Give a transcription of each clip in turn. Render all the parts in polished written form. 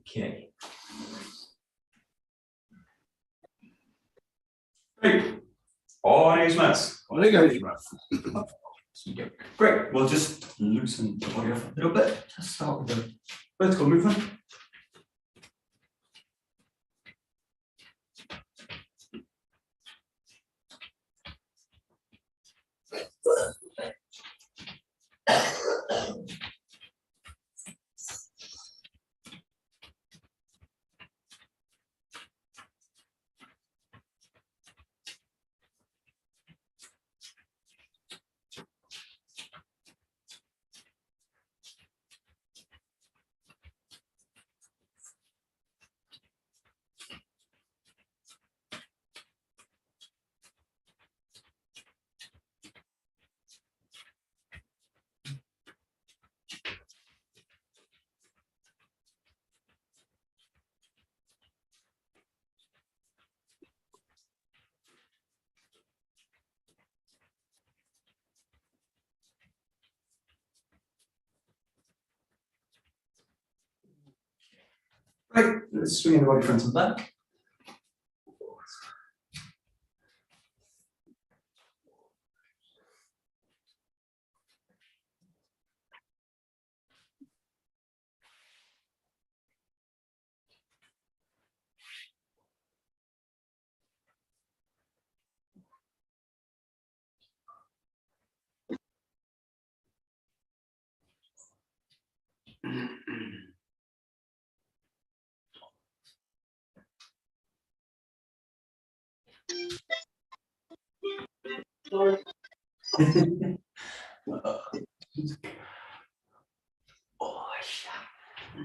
Okay. Great. Great. We'll just loosen the body off a little bit. Let's start with the vertical movement. Right, let's swing the body front and back.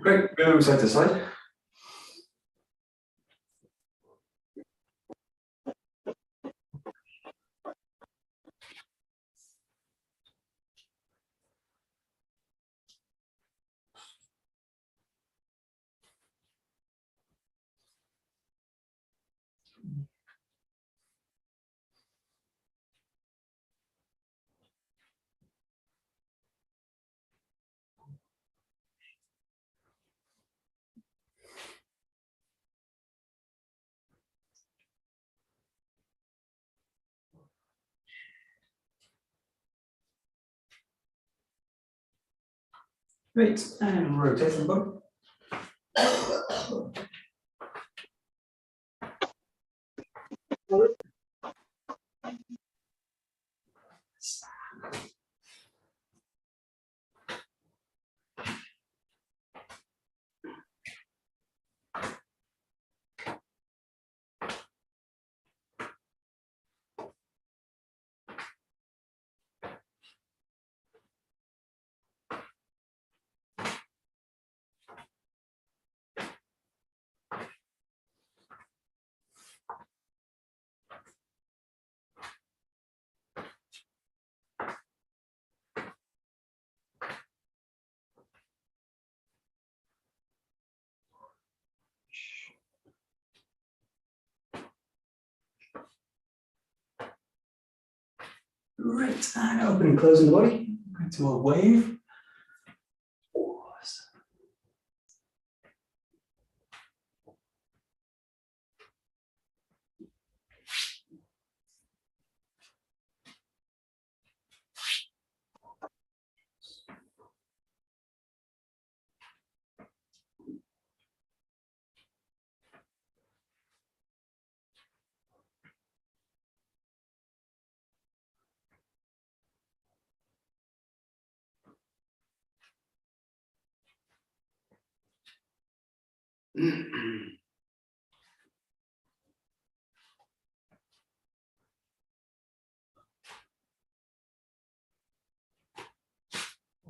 Great, go side to side. Great, and rotate the body. Great, and open and closing the body. Go to a wave.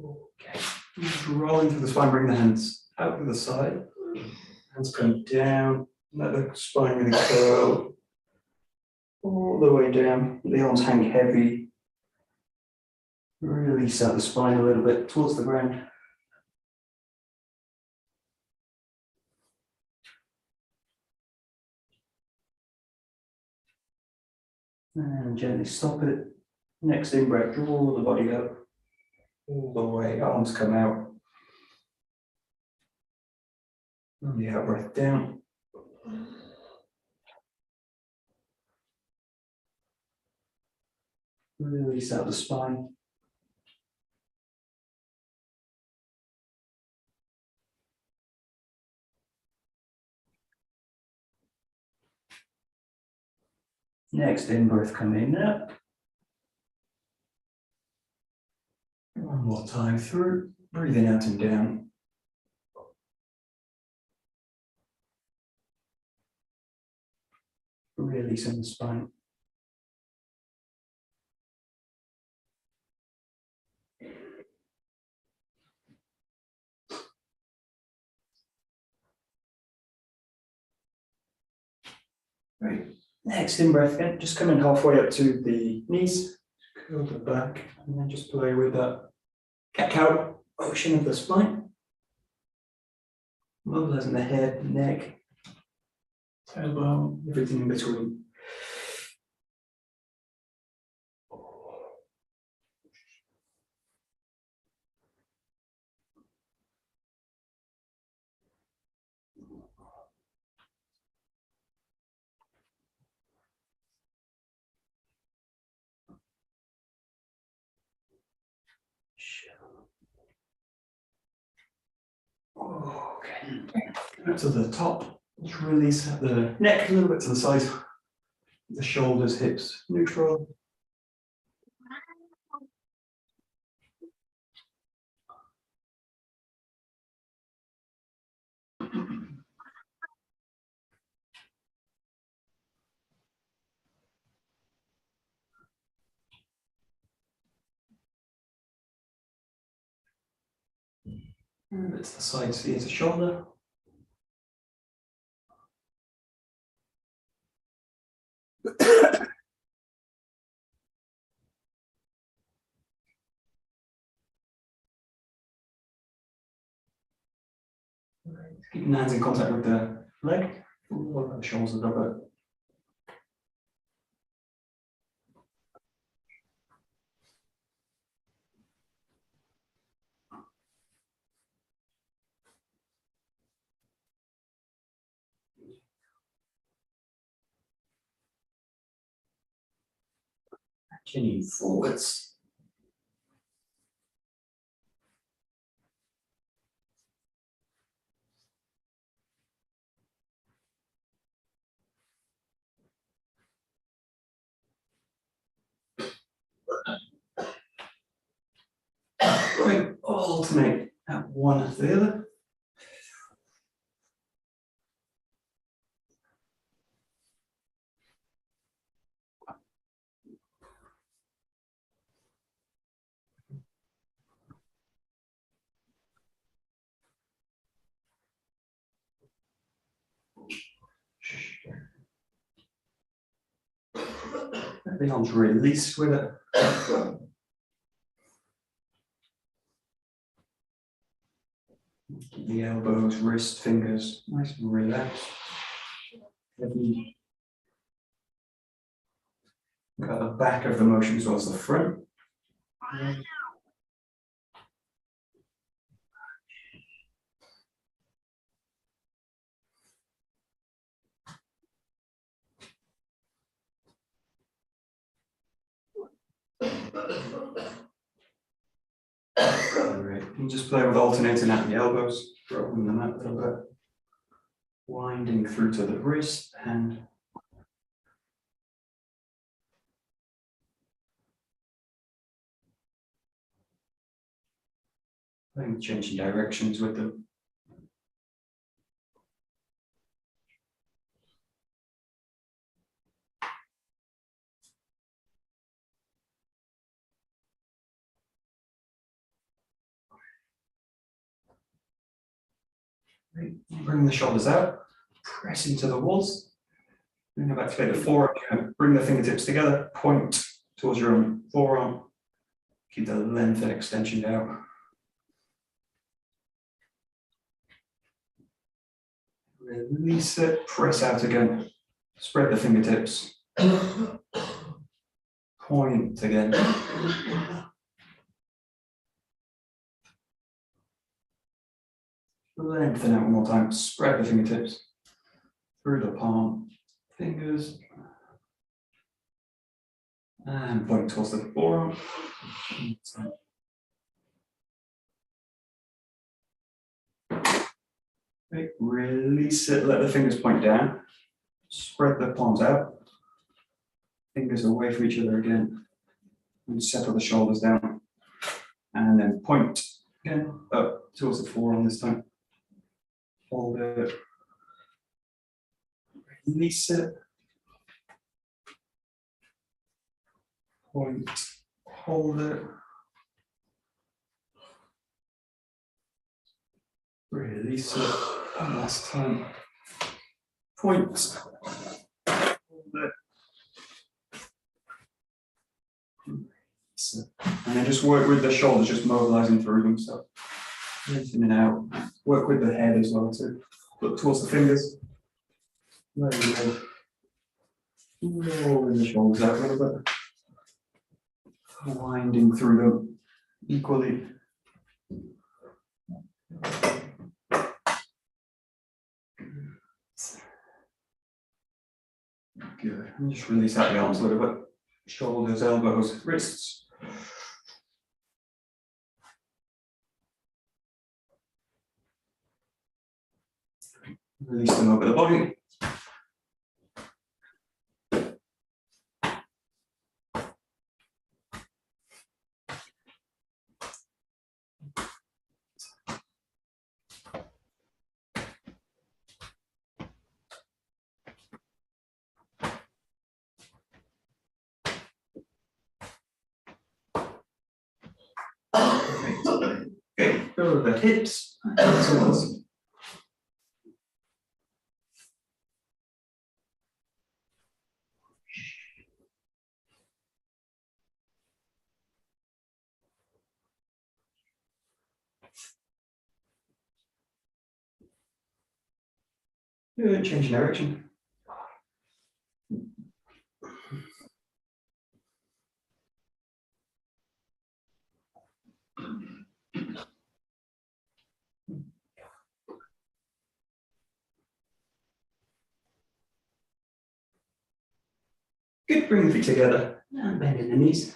Okay, just rolling through the spine, bring the hands out to the side. Hands come down, let the spine really curl all the way down. The arms hang heavy. Release out the spine a little bit towards the ground. And gently stop it. Next in breath, draw the body up all the way, arms come out. And the out breath down. Release out the spine. Next in breath coming up. One more time through, breathing out and down. Releasing the spine. Right. Next in breath, again, just coming halfway up to the knees, curl the back, and then just play with that cat-cow motion of the spine. Mobilizing the head, neck, tailbone, everything in between. Okay, up to the top, just release the neck a little bit to the side, the shoulders, hips neutral. And it's the side, see it's a shoulder. Keeping the hands in contact with the leg, the shoulders a little bit. Chin forwards. Right, alternate at one after the other. The arms release with it. Keep the elbows, wrist, fingers nice and relaxed. Heavy. Got the back of the motion as well as the front. Right. You can just play with alternating at the elbows, dropping them out a little bit, winding through to the wrist and changing directions with them. Right. Bring the shoulders out, press into the walls. Then go back to the forearm, bring the fingertips together, point towards your own forearm. Keep the length and extension down. Release it, press out again. Spread the fingertips. Point again. Lengthen out one more time, spread the fingertips through the palm, fingers, and point towards the forearm. Okay, release it, let the fingers point down, spread the palms out, fingers away from each other again, and settle the shoulders down, and then point again up towards the forearm this time. Hold it, release it, point, hold it, release it, one last time, point, hold it, release it. And then just work with the shoulders, just mobilizing through them, so lengthening out, work with the head as well too. Look towards the fingers. There you go. Rolling the shoulders out a little bit. Winding through them equally. Good. And just release out the arms a little bit. Shoulders, elbows, wrists. Release them over the body. Okay, go with the hips. Good, change direction. Good, bring the feet together and bend in the knees.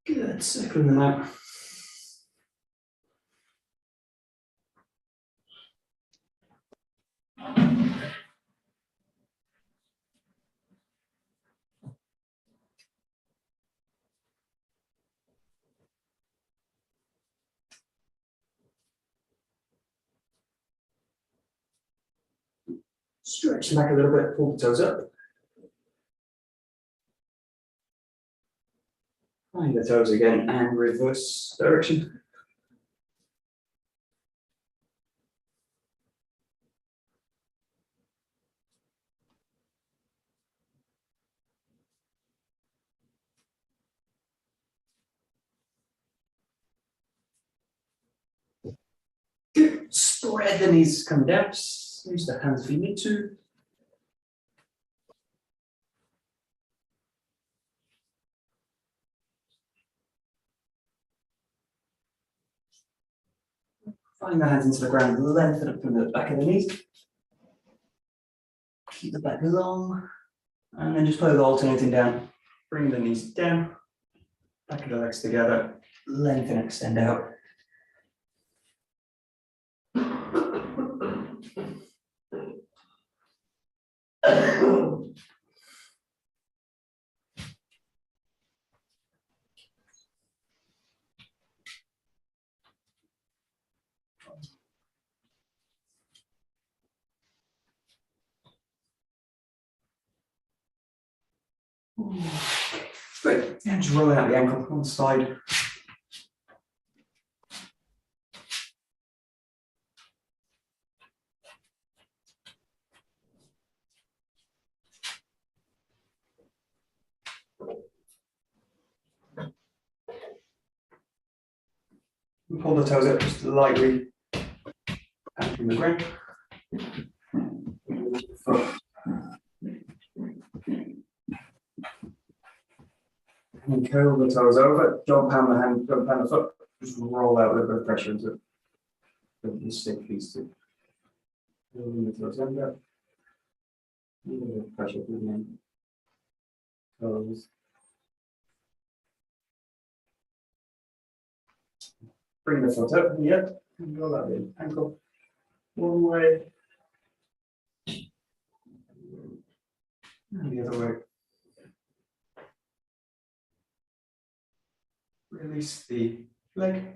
Good, circling them out. Stretch them back a little bit, pull the toes up. Find the toes again and reverse direction. Good. Spread the knees, come down. Use the hands if you need to. Find the hands into the ground, lengthen up from the back of the knees. Keep the back long. And then just play with alternating down. Bring the knees down. Back of the legs together. Lengthen, extend out. Good. And just roll out the ankle on the side. And pull the toes up just lightly out from the ground. Foot. And curl the toes over, don't pound the hand, don't pound the foot, just roll out a little bit of pressure into it. Don't mistake these two. Rolling the toes under. A little bit of pressure through the hand. Toes. Bring the foot up, yep, and roll out the ankle. One way. And the other way. Release the leg.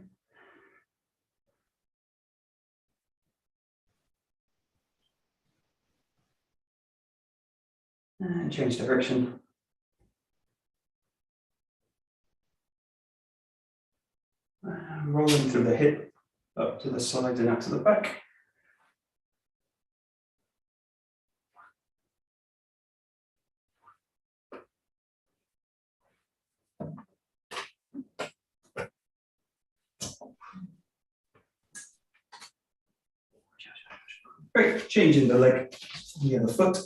And change direction. And rolling through the hip, up to the side and out to the back. Great, changing the leg, the other foot.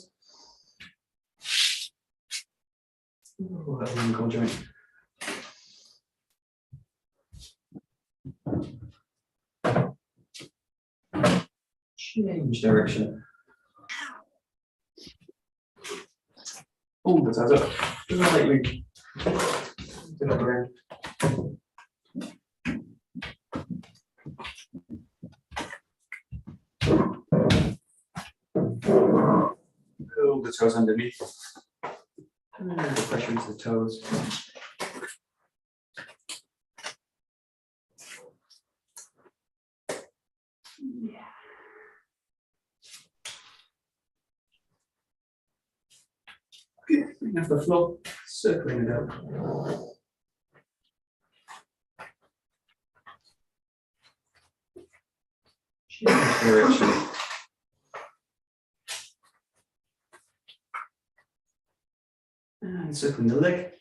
Oh, that ankle joint. Change direction. Pull the toes up, lightly. To the ground. Pull the toes underneath. And the pressure into the toes. Yeah. Okay, bring up the floor, circling it out. Change direction. And circling the leg.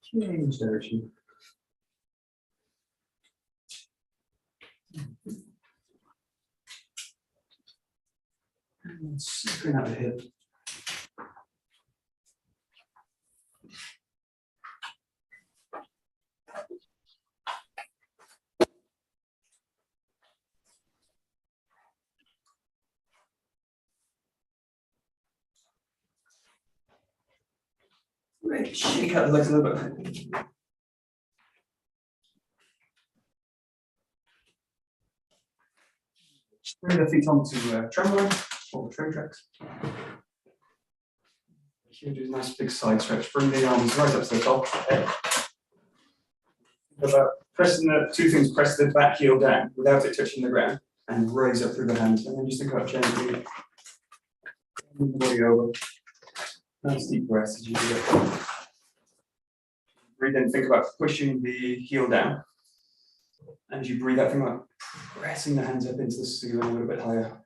Change direction. And circling out the hip. Great, shake out the legs a little bit. Bring the feet onto trembling or trim tracks. Here, do a nice big side stretch. Bring the arms right up to the top. Think about pressing the two things, press the back heel down without it touching the ground and raise up through the hands. And then just think about gently bring the body over. Nice deep breaths as you do it. Breathe in, think about pushing the heel down. And as you breathe out, think about pressing the hands up into the ceiling a little bit higher.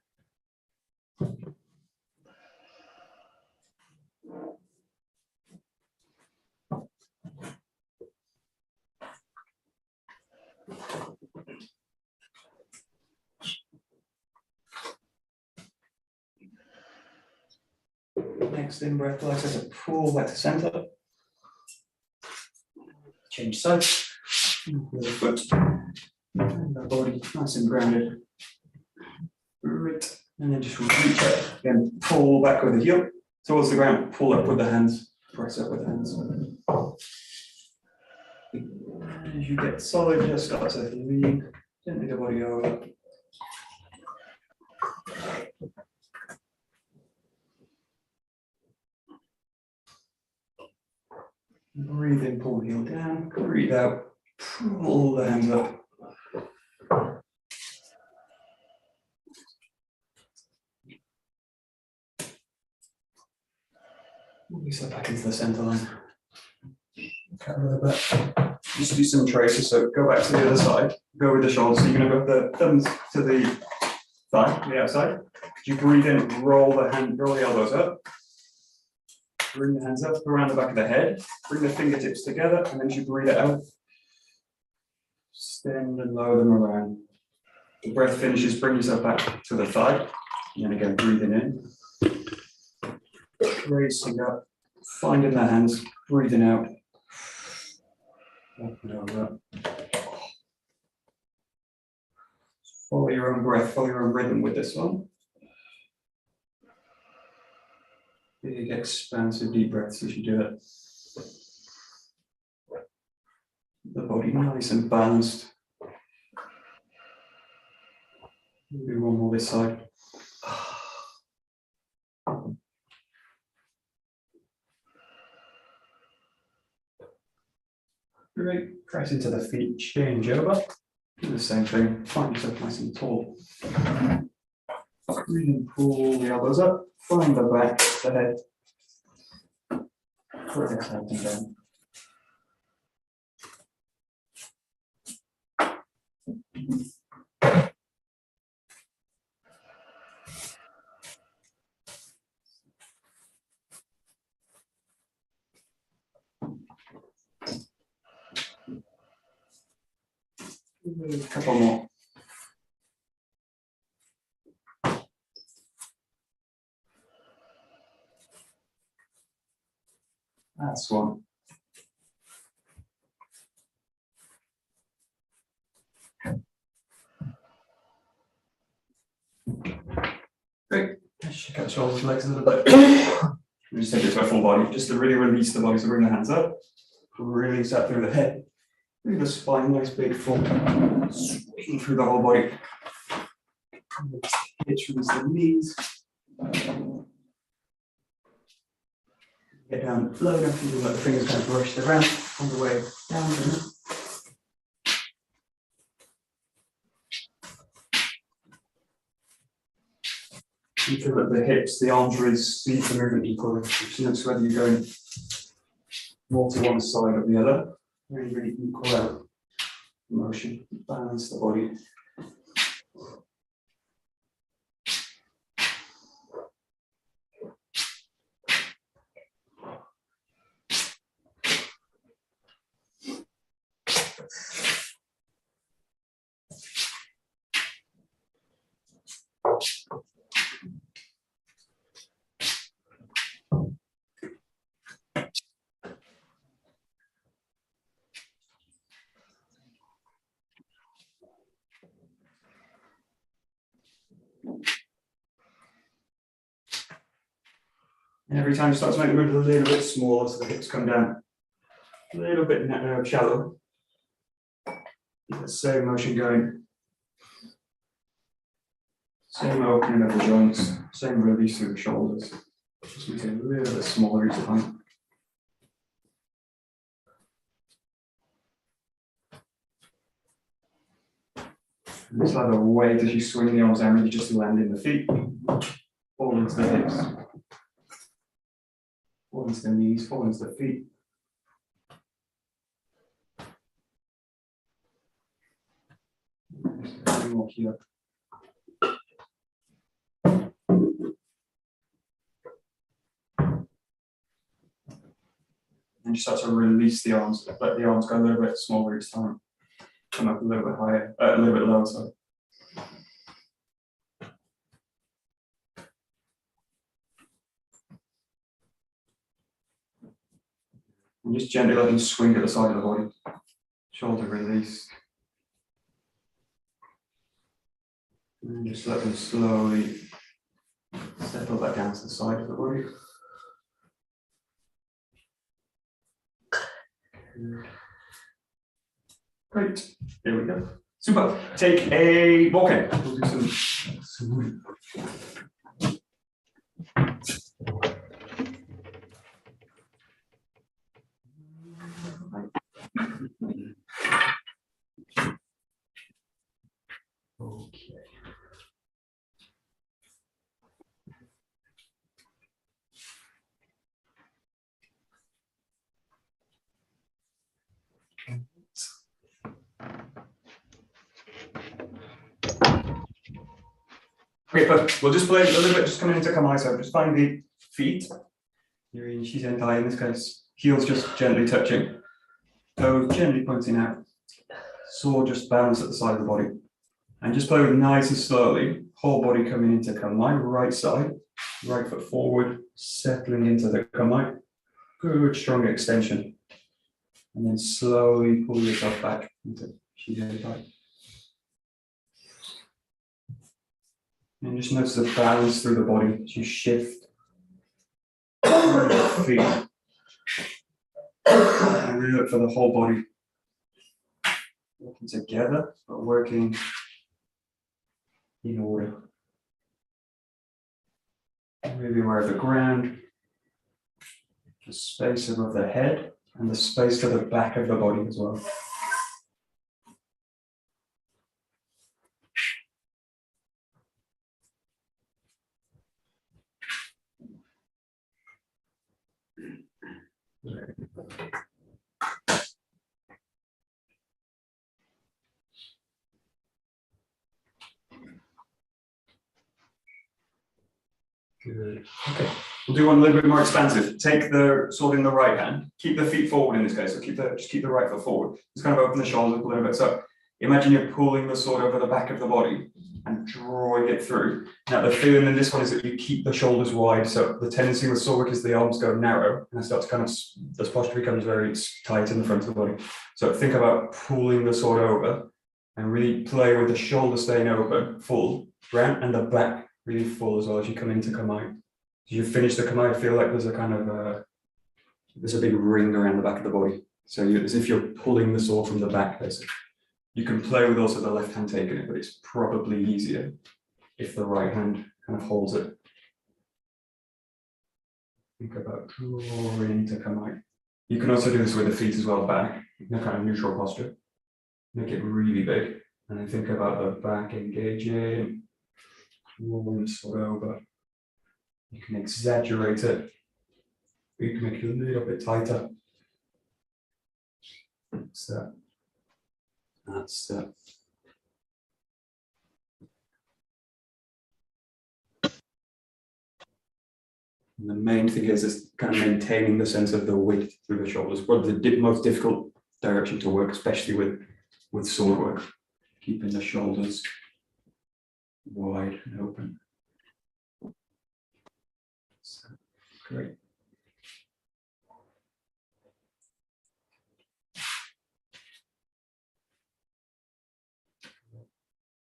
Next in breath, like I said, pull back to center. Change sides. With the foot. And the body nice and grounded. Right. And then just reach up. Again, pull back with the heel towards the ground. Pull up with the hands. Press up with the hands. And as you get solid, just start to lean gently the body over. Breathe in, pull the heel down. Breathe out, pull the hands up. Release that back into the center line. Okay, a little bit. Just do some traces. So go back to the other side. Go with the shoulders. So you're going to go the thumbs to the thigh, the outside. You breathe in, roll the elbows up. Bring the hands up around the back of the head. Bring the fingertips together, and then as you breathe it out, extend and lower them around. The breath finishes, bring yourself back to the thigh. And then again, breathing in. Tracing up, finding the hands, breathing out. Up and over. Follow your own breath, follow your own rhythm with this one. Big, expansive, deep breaths as you do it. The body nice and balanced. Do one more this side. Great. Press into the feet, change over. Do the same thing. Find yourself nice and tall. Breathe and pull the elbows up. Find the back, the head. Press head and down. A couple more. That's one. Great. Check out the shoulders, legs a little bit. Just take it to a full body, just to really release the body. So bring the hands up, release that through the head. Through the spine, nice big fold. Swing through the whole body. Hitch release the knees. Get down low enough, you can let the fingers kind of brush the ground on the way down. You feel that the hips, the arms really speed the movement equally. Just notice whether you're going more to one side or the other. Really equal out the motion, balance the body. And every time you start to make the movement a little bit smaller, so the hips come down a little bit shallow. Keep the same motion going. Same opening of the joints, same release through the shoulders. Just make it a little bit smaller each time. And just allow the weight as you swing the arms down, really just land in the feet, fall into the hips. Fall into the knees, fall into the feet. One more here. And just start to release the arms, let the arms go a little bit smaller each time. Come up a little bit higher, a little bit lower, sorry. And just gently let them swing at the side of the body. Shoulder release. And just let them slowly settle back down to the side of the body. Great. There we go. Super. Take a bokken. We'll do some. Okay. Okay, but we'll just play a little bit, just coming into Kamae. So just find the feet. You're in Shizentai in this case. Heels just gently touching. Toes gently pointing out. Sword just balanced at the side of the body. And just play with nice and slowly. Whole body coming into Kamae, right side. Right foot forward, settling into the Kamae. Good, strong extension. And then slowly pull yourself back into Shizentai. And just notice the balance through the body as you shift your feet. And really look for the whole body working together, but working in order. Really aware of the ground, the space above the head, and the space to the back of the body as well. Good. Okay, we'll do one a little bit more expansive. Take the sword in the right hand. Keep the feet forward in this case. So just keep the right foot forward. Just kind of open the shoulders a little bit. So imagine you're pulling the sword over the back of the body and drawing it through. Now the feeling in this one is that you keep the shoulders wide. So the tendency with sword work is the arms go narrow and it starts kind of, this posture becomes very tight in the front of the body. So think about pulling the sword over and really play with the shoulder staying open, full, round, and the back really full as well as you come into Kamae. As you finish the Kamae, feel like there's a kind of there's a big ring around the back of the body. So as if you're pulling the sword from the back, basically. You can play with also the left hand taking it, but it's probably easier if the right hand kind of holds it. Think about drawing into Kamae. You can also do this with the feet as well, back, in a kind of neutral posture. Make it really big. And then think about the back engaging. Rolling the sword over. You can exaggerate it. You can make it a little bit tighter. That's that. That's that. And the main thing is kind of maintaining the sense of the width through the shoulders. Probably the most difficult direction to work, especially with sword work. Keeping the shoulders wide and open. So, great.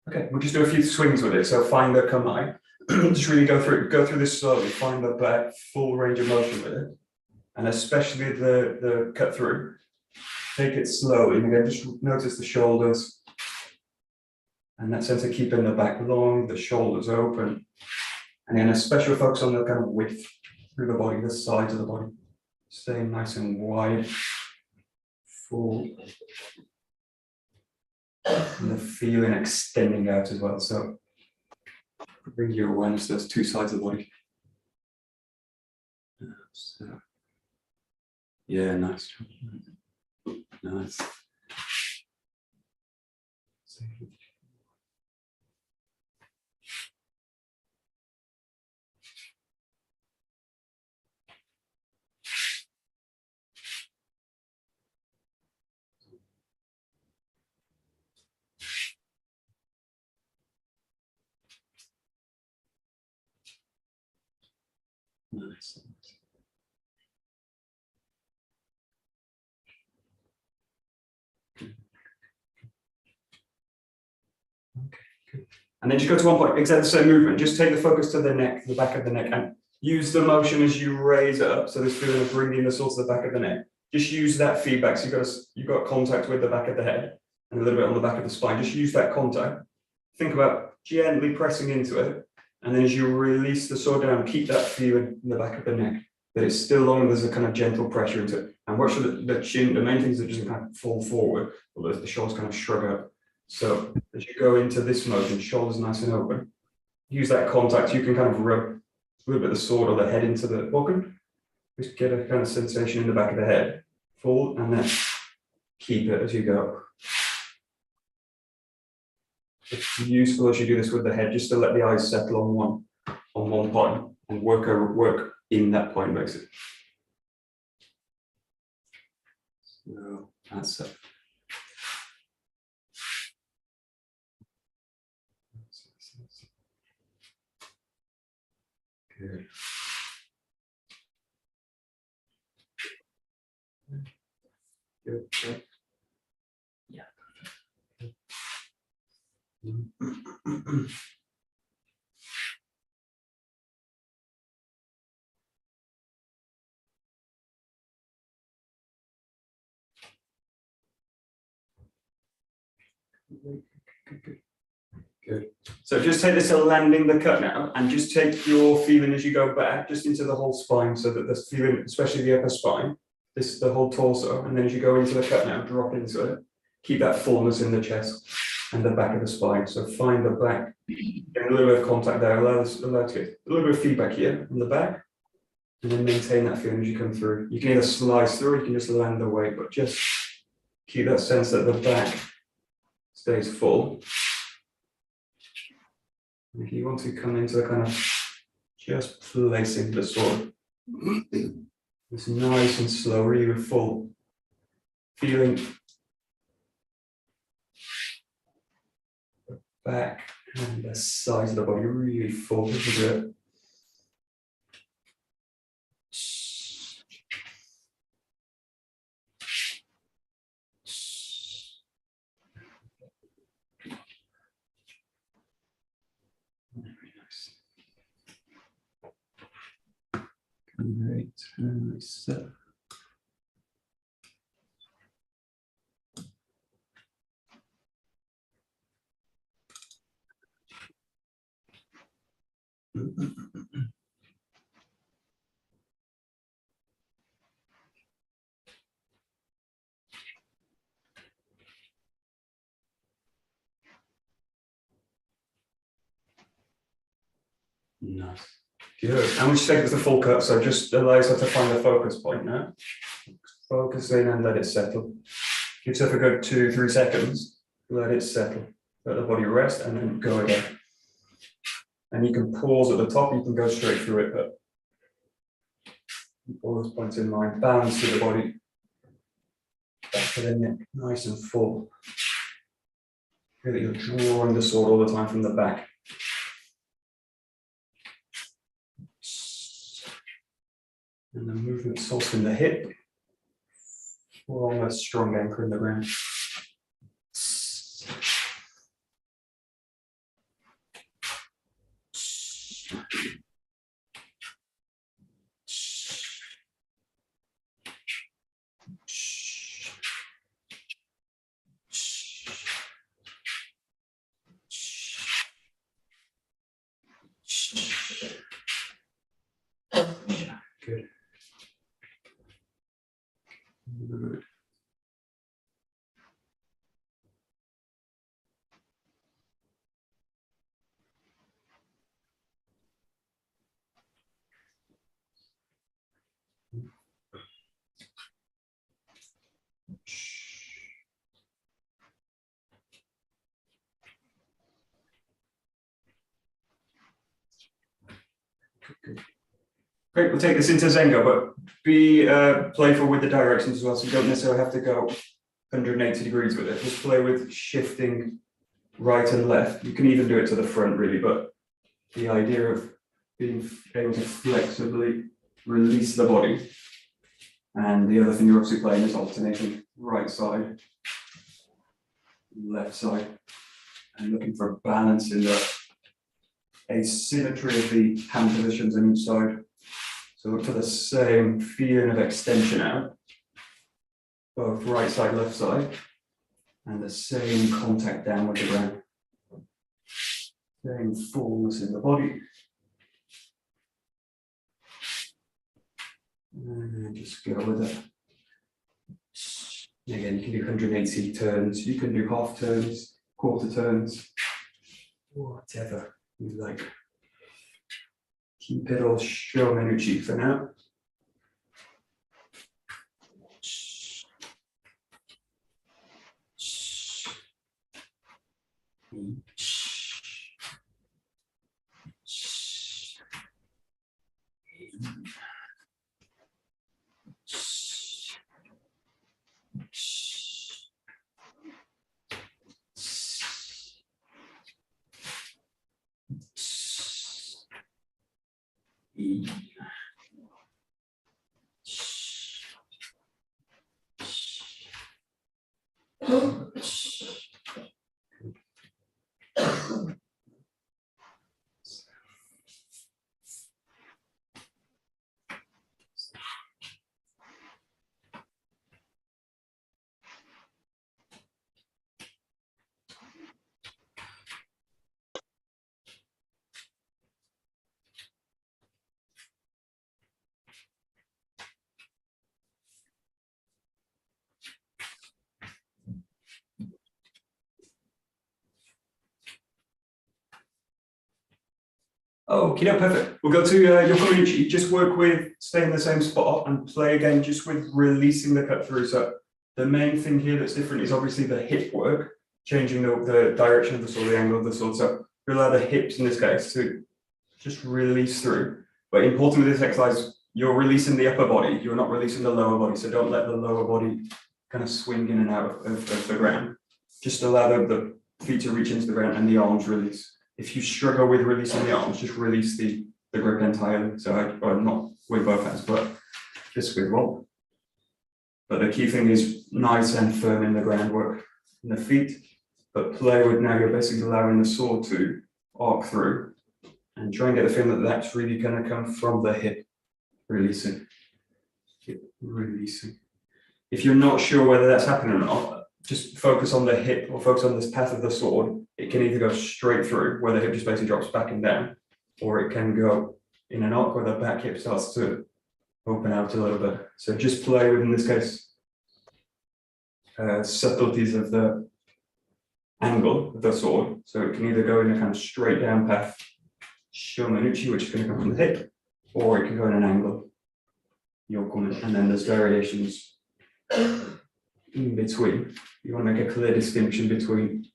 Okay, we'll just do a few swings with it. So find the Kamae. Just really go through this slowly. Find the back, full range of motion with it, and especially the cut through. Take it slowly. And again, just notice the shoulders. And that sense of keeping the back long, the shoulders open. And then a special focus on the kind of width through the body, the sides of the body. Staying nice and wide, full. And the feeling extending out as well. So bring your awareness to those two sides of the body. So, yeah, nice. Nice. Nice. Okay, good. And then just go to one point, exactly the same movement. Just take the focus to the neck, the back of the neck, and use the motion as you raise it up. So this feeling of bringing the sword to the back of the neck. Just use that feedback. So you've got contact with the back of the head and a little bit on the back of the spine. Just use that contact. Think about gently pressing into it. And then as you release the sword down, keep that feeling in the back of the neck. That it's still long and there's a kind of gentle pressure into it. And watch the chin, the main thing is that it doesn't kind of fall forward, or the shoulders kind of shrug up. So as you go into this motion, shoulders nice and open. Use that contact. You can kind of rub a little bit of the sword or the head into the bokken. Just get a kind of sensation in the back of the head. Full, and then keep it as you go. it's useful as you do this with the head, just to let the eyes settle on one point and work in that point basically. So that's it. Good. Good. Good. Yeah. Good. So just take this to landing the cut now, and just take your feeling as you go back, just into the whole spine, so that the feeling, especially the upper spine, this is the whole torso, and then as you go into the cut now, drop into it. Keep that fullness in the chest and the back of the spine. So find the back, get a little bit of contact there, allow to get a little bit of feedback here on the back, and then maintain that feeling as you come through. You can either slice through, or you can just land the weight, but just keep that sense that the back stays full. And if you want to come into a kind of just placing the sword, it's nice and slow, really full, feeling the back and the sides of the body really full. This is it. Great, nice. Nice. Good. And we should take this the full cut, so just allows us to find the focus point now. Focus in and let it settle. Give yourself a good 2-3 seconds. Let it settle. Let the body rest and then go again. And you can pause at the top, you can go straight through it, but keep all those points in mind. Balance through the body. Back to the neck, nice and full. Feel that you're drawing the sword all the time from the back. And the movement source in the hip, or almost strong anchor in the ground. Good. Good. Great, we'll take this into Zengo, but be playful with the directions as well, so you don't necessarily have to go 180 degrees with it. Just play with shifting right and left. You can even do it to the front, really, but the idea of being able to flexibly release the body. And the other thing you're obviously playing is alternating right side, left side, and looking for a balance in the asymmetry of the hand positions on each side. So look for the same feeling of extension out, both right side, left side, and the same contact down with the ground. Same fullness in the body. And just go with it. Again, you can do 180 turns, you can do half turns, quarter turns, whatever you like. Keep it all 𝘱𝘰𝘦𝘳𝘢 for now. Okay, no, perfect. We'll go to 𝘥𝘰𝘦𝘬𝘐. Just work with, stay in the same spot and play again, just with releasing the cut through. So the main thing here that's different is obviously the hip work, changing the direction of the sword, the angle of the sword. So you allow the hips in this case to just release through. But important with this exercise, you're releasing the upper body, you're not releasing the lower body. So don't let the lower body kind of swing in and out of the ground. Just allow the feet to reach into the ground and the arms release. If you struggle with releasing the arms, just release the grip entirely. So not with both hands, but just with one. But the key thing is nice and firm in the groundwork in the feet. But play with now, you're basically allowing the sword to arc through and try and get the feeling that that's really going to come from the hip, releasing. Hip releasing. If you're not sure whether that's happening or not, just focus on the hip or focus on this path of the sword. It can either go straight through, where the hip just basically drops back and down, or it can go in an arc where the back hip starts to open out a little bit. So just play with, in this case, subtleties of the angle of the sword. So it can either go in a kind of straight down path, 𝘱𝘰𝘠𝘪𝘭𝘥, which is going to come from the hip, or it can go in an angle, 𝘥𝘰𝘦𝘴, and then there's variations in between. You want to make a clear distinction between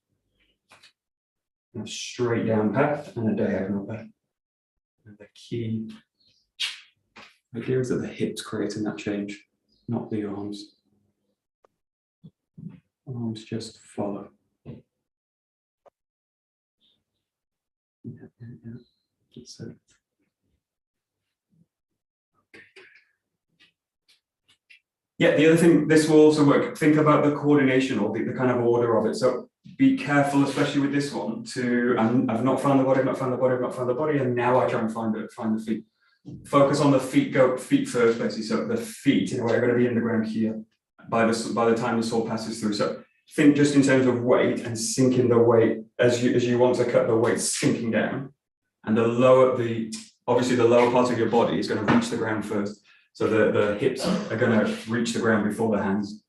a straight down path and a diagonal path. And the key idea is that the hips creating that change, not the arms. Arms just follow. Yeah. That's it. Yeah, the other thing, this will also work. Think about the coordination or the kind of order of it. So be careful, especially with this one, I've not found the body, I've not found the body, I've not found the body, and now I try and find the feet. Focus on the feet, go feet first, basically. So the feet, in a way, are going to be in the ground here by the time the sword passes through. So think just in terms of weight and sinking the weight as you want to cut the weight, sinking down. And obviously the lower part of your body is going to reach the ground first. So the hips are going to reach the ground before the hands.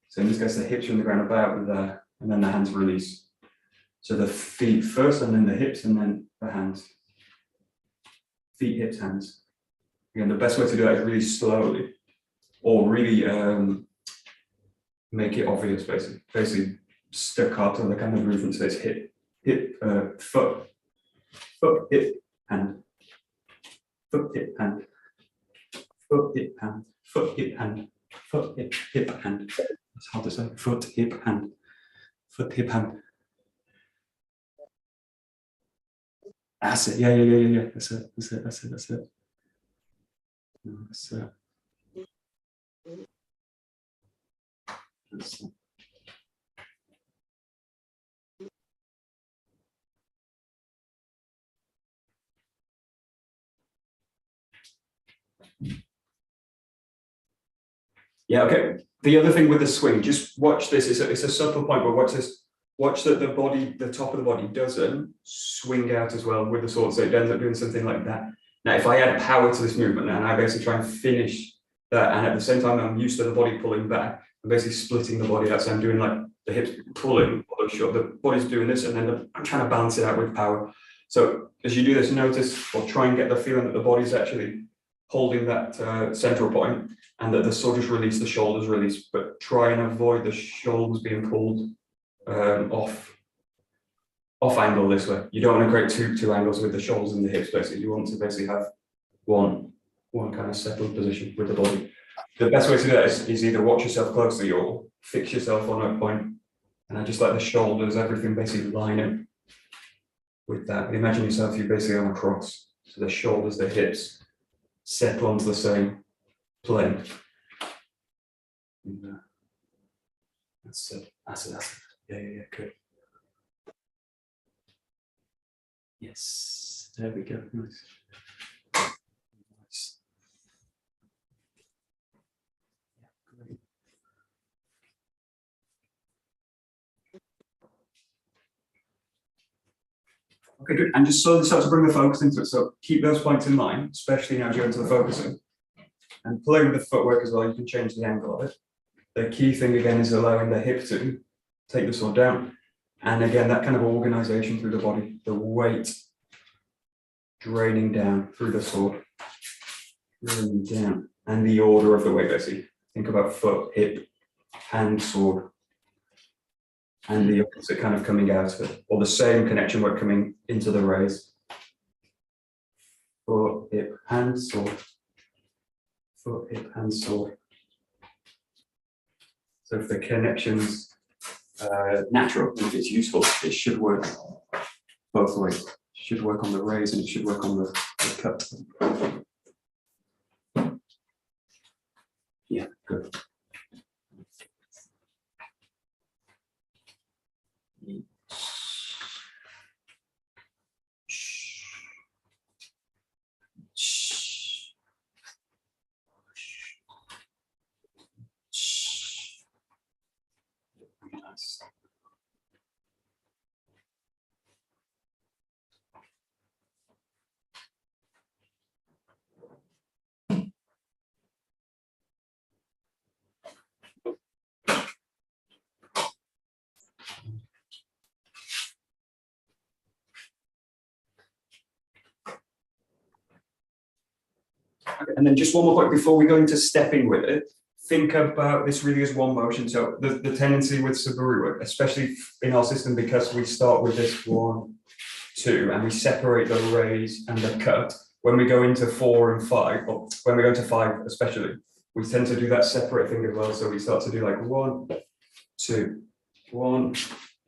So in this case, the hips are in the ground about there, and then the hands release. So the feet first, and then the hips, and then the hands. Feet, hips, hands. Again, the best way to do that is really slowly, or really make it obvious, basically. Basically, staccato, the kind of movement says hip, foot, hip, hand, foot, hip, hand. Foot, hip, hand, foot, hip, hand, foot, hip, hand. That's hard to say. Foot, hip, hand, foot, hip, hand. That's it. Yeah. That's it. That's it. Yeah, okay. The other thing with the swing, just watch this. It's a subtle point, but watch this. Watch that the top of the body doesn't swing out as well with the sword, so it ends up doing something like that. Now, if I add power to this movement and I basically try and finish that, and at the same time I'm used to the body pulling back, I'm basically splitting the body out. So I'm doing like the hips pulling, short, the body's doing this, and then I'm trying to balance it out with power. So as you do this, notice or try and get the feeling that the body's actually holding that central point, and that the sword just release, the shoulders release, but try and avoid the shoulders being pulled off angle this way. You don't want to create two angles with the shoulders and the hips, basically. You want to basically have one kind of settled position with the body. The best way to do that is either watch yourself closely or fix yourself on a point, and I just let the shoulders, everything basically line up with that. Imagine yourself, you're basically on a cross. So the shoulders, the hips, settle onto the same plane. That's it. Yeah, good. Yes, there we go. Nice. Nice. Yeah, great. Okay, good. And just slowly start to bring the focus into it. So keep those points in mind, especially now as you go into the focusing. And play with the footwork as well. You can change the angle of it. The key thing again is allowing the hip to take the sword down. And again, that kind of organization through the body, the weight draining down through the sword, draining down, and the order of the weight, basically. Think about foot, hip, hand, sword, and the opposite kind of coming out of it, or the same connection work coming into the raise. Foot, hip, hand, sword. Foot, hip, hand, sword. So if the connection's natural, if it's useful, it should work both ways. It should work on the raise and it should work on the cut. Yeah, good. Okay, and then just one more point before we go into stepping with it. Think about this really as one motion. So the tendency with 𝗧𝗪𝗏 work, especially in our system, because we start with this 1, 2, and we separate the raise and the cut. When we go into 4 and 5, or when we go to 5 especially, we tend to do that separate thing as well. So we start to do like 1, 2, 1,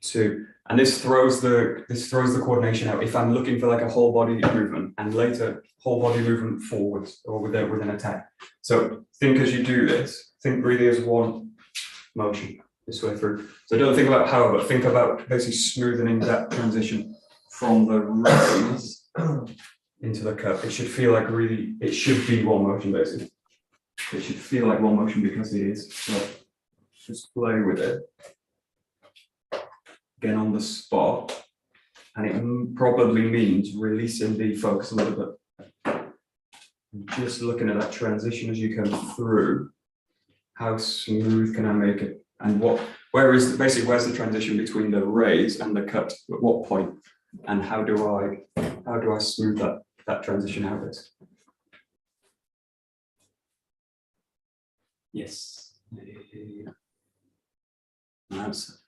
2. And this throws the coordination out. If I'm looking for like a whole body movement and later whole body movement forwards or with an attack. So think as you do this, think really as one motion this way through. So don't think about how, but think about basically smoothing that transition from the raise into the cut. It should feel like really, it should be one motion basically. It should feel like one motion because it is. So just play with it. Again on the spot, and it probably means releasing the focus a little bit. And just looking at that transition as you come through, how smooth can I make it? And where's the transition between the raise and the cut? At what point? And how do I smooth that transition out of it? Yes. That's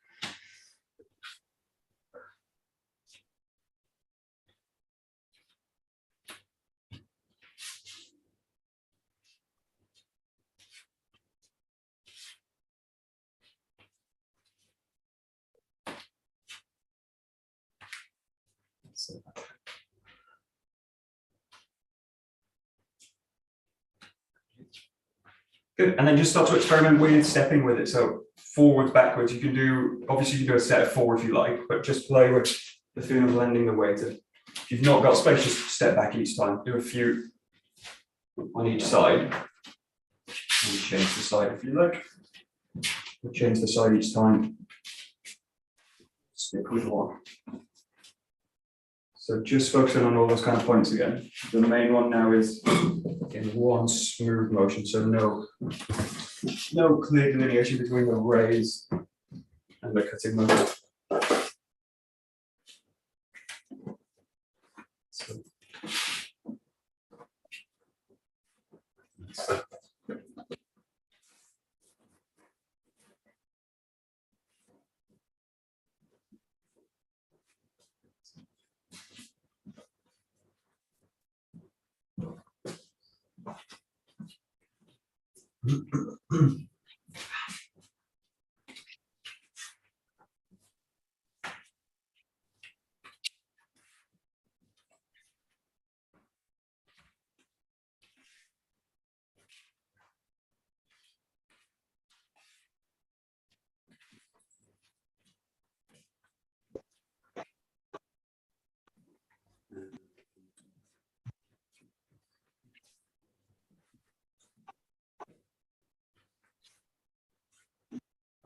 good. And then just start to experiment with stepping with it. So forwards, backwards, you can do a set of 4 if you like, but just play with the feeling of lending the weight. If you've not got space, just step back each time. Do a few on each side. And change the side if you like. We'll change the side each time. Stick with one. So just focusing on all those kind of points again. The main one now is in one smooth motion, so no clear delineation between the raise and the cutting motion.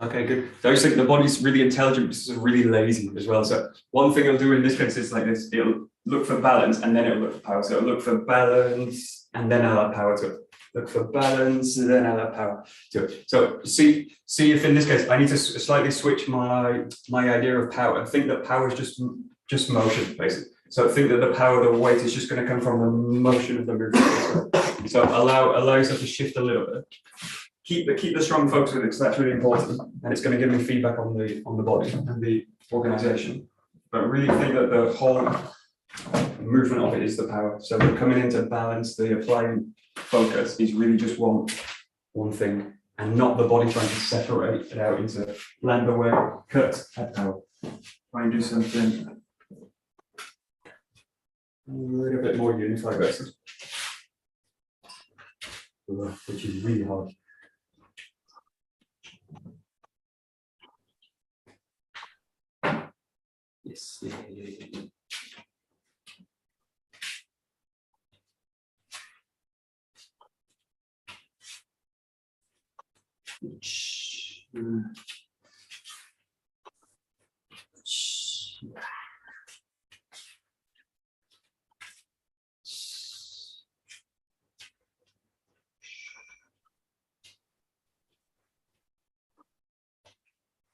Okay, good. So I just think the body's really intelligent, it's really lazy as well. So one thing it'll do in this case is like this, it'll look for balance and then it'll look for power. So it'll look for balance and then I'll add power to it. Look for balance and then I'll add power to it. So see if in this case, I need to slightly switch my idea of power. I think that power is just motion, basically. So I think that the power of the weight is just going to come from the motion of the movement. So allow yourself to shift a little bit. Keep the strong focus with it, because that's really important, and it's going to give me feedback on the body and the organization. But I really think that the whole movement of it is the power. So we're coming into balance, the applying focus is really just one thing, and not the body trying to separate it out into land away, cut, add power. Try and do something a little bit more unified, basically, which is really hard. Yes.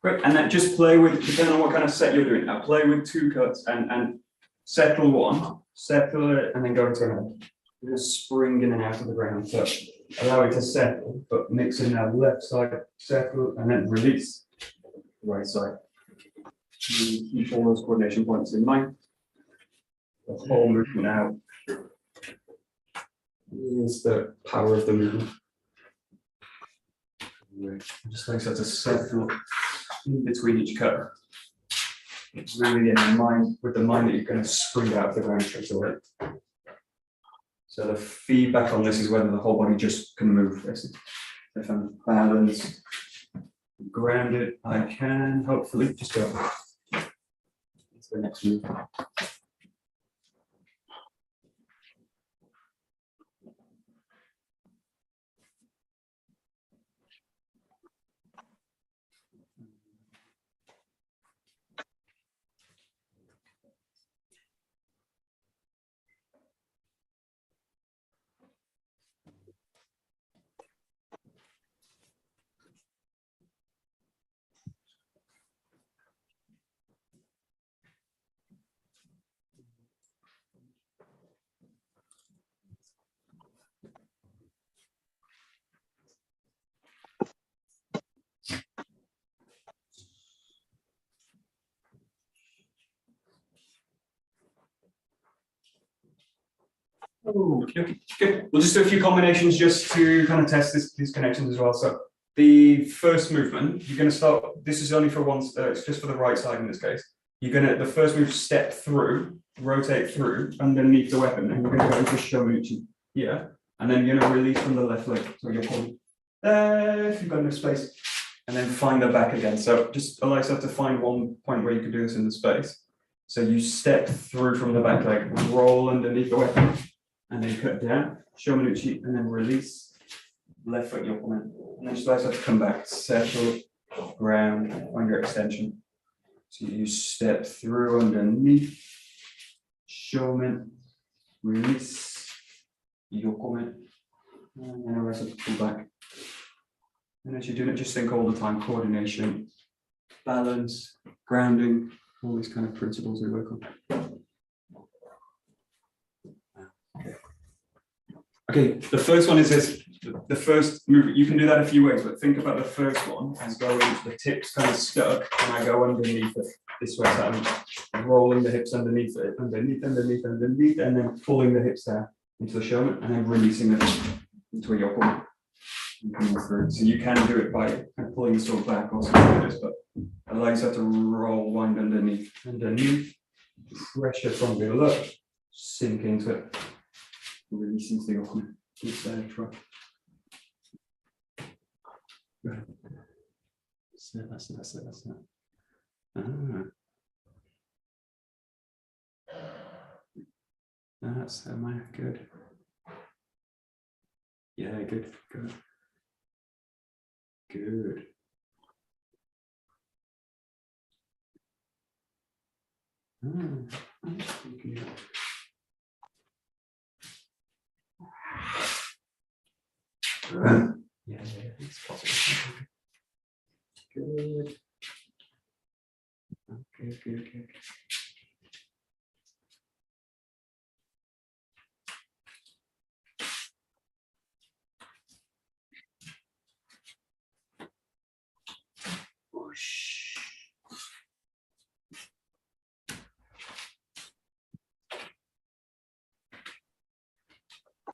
Great, and then just play with, depending on what kind of set you're doing now, play with 2 cuts and settle one, settle it, and then go into another. Just spring in and out of the ground. So allow it to settle, but mix in now left side, settle, and then release right side. Keep all those coordination points in mind. The whole movement now is the power of the movement. Just like so to settle in between each cut. It's really in the mind, with the mind that you're going to spring out of the ground straight away. So the feedback on this is whether the whole body just can move. Basically. If I'm balanced, grounded, I can hopefully just go to the next move. Oh, okay, good. We'll just do a few combinations just to kind of test these connections as well. So the first movement, you're going to start, this is only for once, it's just for the right side in this case. You're going to, the first move, step through, rotate through underneath the weapon, and you're going to go into 𝘱𝘰𝘪𝘐 here, and then you're going to release from the left leg. So you're pulling there, if you've got enough space, and then find the back again. So just allow yourself to find one point where you can do this in the space. So you step through from the back leg, roll underneath the weapon, and then cut down, 𝘱𝘰𝘪𝘐, and then release, left foot 𝘱𝘰𝘪𝘐, and then just allow yourself to come back, settle, ground on your extension. So you step through underneath, 𝘱𝘰𝘪𝘐, release, 𝘱𝘰𝘪𝘐, and then allow yourself to pull back. And as you're doing it, just think all the time, coordination, balance, grounding, all these kind of principles we work on. Okay, the first one is this. The first move, you can do that a few ways, but think about the first one as going, the tips kind of stuck, and I go underneath it this way. So I'm rolling the hips underneath it, underneath, and then pulling the hips down into the 𝘱𝘰𝘪𝘐, and then releasing it into a 𝘱𝘰𝘪𝘐. So you can do it by kind of pulling the sword back or something like this, but allow yourself to roll, wind underneath, pressure from below, sink into it. Release into the 𝘱𝘰𝘪𝘐. Good. That's it. That's good. Yeah, good. Yeah, it's possible. Good. Okay. Whoosh.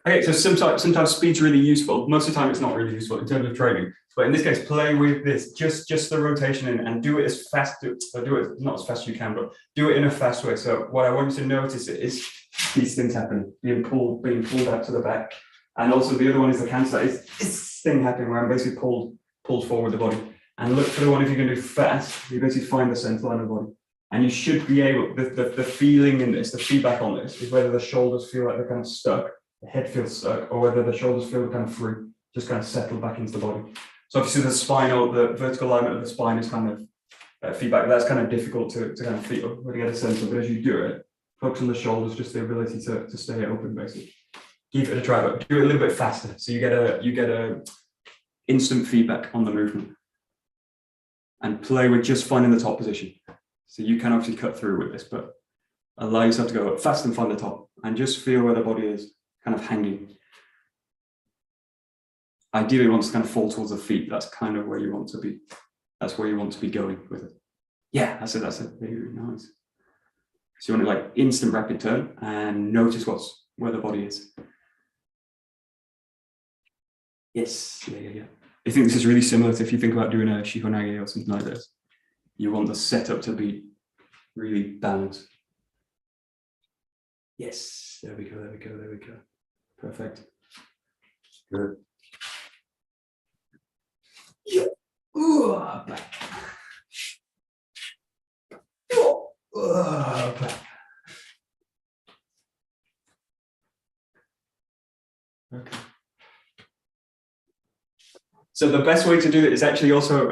Okay, so sometimes speed's really useful. Most of the time it's not really useful in terms of training. But in this case, play with this, just the rotation in, and do it as fast, do it not as fast as you can, but do it in a fast way. So what I want you to notice is these things happening, being pulled out to the back. And also the other one is the cancel. It's this thing happening where I'm basically pulled forward the body. And look for the one, if you're going to do fast, you basically find the center line of the body. And you should be able, the feeling in this, the feedback on this, is whether the shoulders feel like they're kind of stuck, the head feels stuck, or whether the shoulders feel kind of free, just kind of settle back into the body. So obviously the vertical alignment of the spine is kind of feedback. That's kind of difficult to kind of feel, when you get a sense of, but as you do it, focus on the shoulders, just the ability to stay open, basically. Give it a try, but do it a little bit faster, so you get a instant feedback on the movement. And play with just finding the top position. So you can obviously cut through with this, but allow yourself to go up fast and find the top, and just feel where the body is kind of hanging. Ideally, you want to kind of fall towards the feet. That's kind of where you want to be. That's where you want to be going with it. Yeah, that's it. Very nice. So you want to like instant rapid turn and notice where the body is. Yes, yeah. I think this is really similar to if you think about doing a shihonage or something like this. You want the setup to be really balanced. Yes, there we go. Perfect. Good. Yeah. Ooh, back. Back. Okay. So the best way to do it is actually also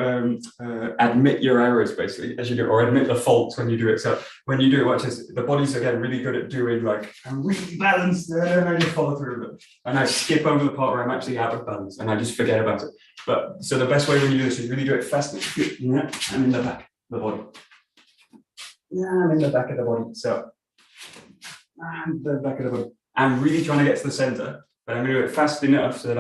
admit your errors, basically, as you do, or admit the faults when you do it. So when you do it, watch this, the body's again really good at doing like, I'm really balanced, and I just follow through with it. And I skip over the part where I'm actually out of balance and I just forget about it. But so the best way when you do this is really do it fast. Yeah, I'm in the back of the body. Yeah, I'm in the back of the body. So I'm the back of the body. I'm really trying to get to the center. But I'm going to do it fast enough so that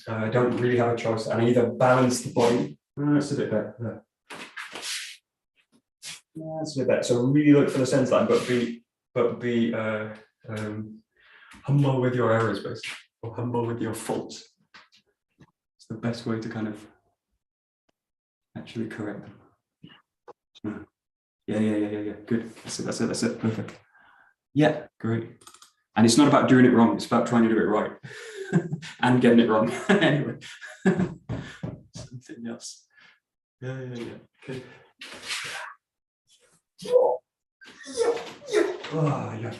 I don't really have a choice, and I either balance the body. It's a bit better. There. Yeah, it's a bit better. So really look for the center line, but be humble with your errors, basically, or humble with your faults. It's the best way to kind of actually correct them. Yeah. Good. That's it. Perfect. Yeah, great. And it's not about doing it wrong, it's about trying to do it right and getting it wrong. Anyway, something else. Yeah. Okay. Oh, yeah.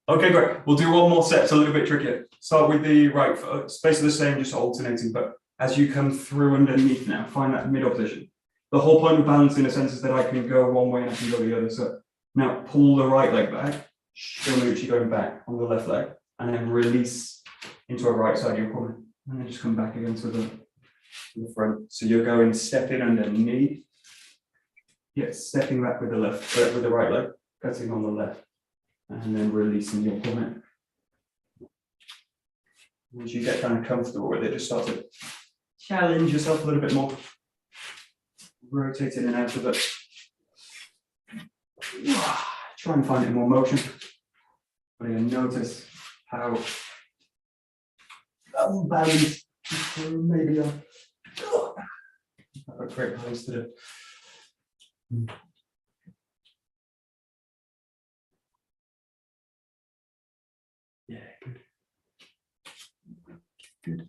Okay, great. We'll do one more set. It's a little bit trickier. Start with the right foot. It's basically the same, just alternating. But as you come through underneath now, find that middle position. The whole point of balance, in a sense, is that I can go one way and I can go the other. So now pull the right leg back, 𝘱𝘰𝘪𝘏 going back on the left leg, and then release into a right side of your corner. And then just come back again to the front. So you're going stepping underneath. Yeah, stepping back with the with the right leg, cutting on the left, and then releasing your corner. Once you get kind of comfortable with it, just start to challenge yourself a little bit more. Rotate in and out of it. Try and find it more motion. But again, notice how unbalanced maybe a great place to do. Yeah, good.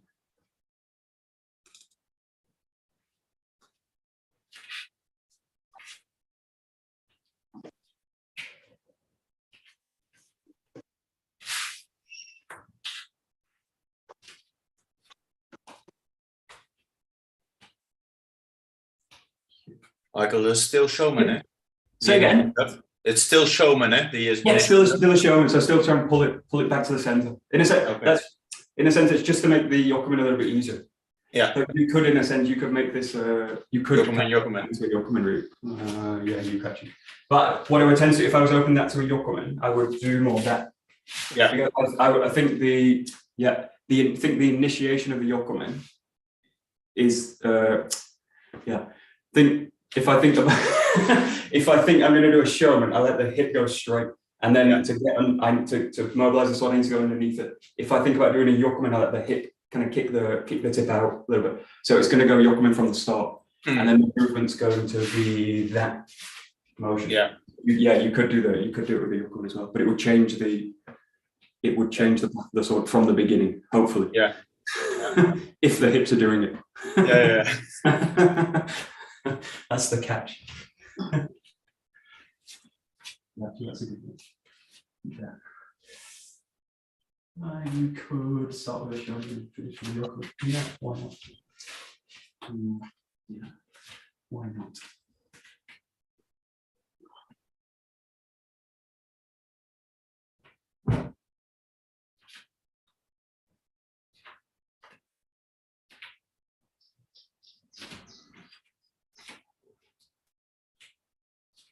Michael, there's still showman, eh? Say again. It's still showman, eh? Yeah, still a showman, so still try and pull it back to the center. In a sense, it's just to make the 𝘥𝘠𝘦 a little bit easier. Yeah. So you could, in a sense, you could make this. You could 𝘥𝘠𝘦𝘥𝘠𝘦. into a 𝘥𝘠𝘦 route. Yeah, you catch it. But what I would tend to, if I was opening that to a 𝘥𝘠𝘦, I would do more of that. Yeah. Because I think the initiation of the 𝘥𝘠𝘦 is if I think I'm going to do a showman, I let the hip go straight, and then to mobilize the sword, I need to go underneath it. If I think about doing a 𝘥𝘠𝘦, I let the hip kind of kick the tip out a little bit. So it's going to go 𝘥𝘠𝘦 from the start, and then the movement's going to be that motion. Yeah. You could do it with the 𝘥𝘠𝘦 as well, but it would change the sword from the beginning, hopefully. Yeah. If the hips are doing it. Yeah. That's the catch. That's a good one. Yeah. You could start with a showman and finish with the 𝘥𝘠𝘦. Yeah, why not? Yeah, why not?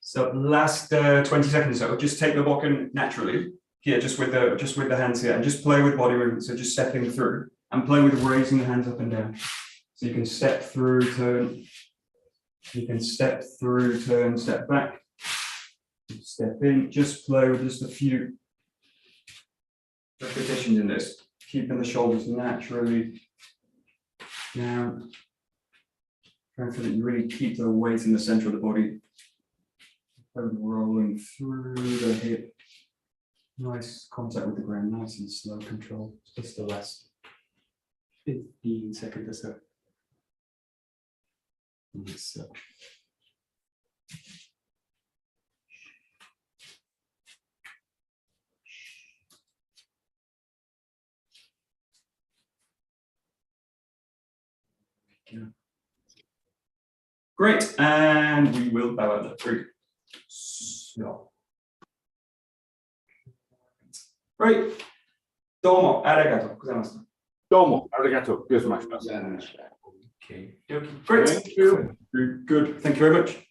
So last 20 seconds or so, just take the BOKKEN naturally here, just with the hands here, and just play with body movement. So just stepping through and play with raising the hands up and down. So you can step through, turn. You can step through, turn, step back, step in. Just play with just a few repetitions in this, keeping the shoulders naturally down. Trying so that you really keep the weight in the center of the body. Rolling through the hip. Nice contact with the ground, nice and slow control. Just the last 15 seconds or so. Great, and we will bow out the 3. So. Great. どうもありがとうございました。どうもありがとうございました。 Okay. Great. Thank you. Good. Thank you very much.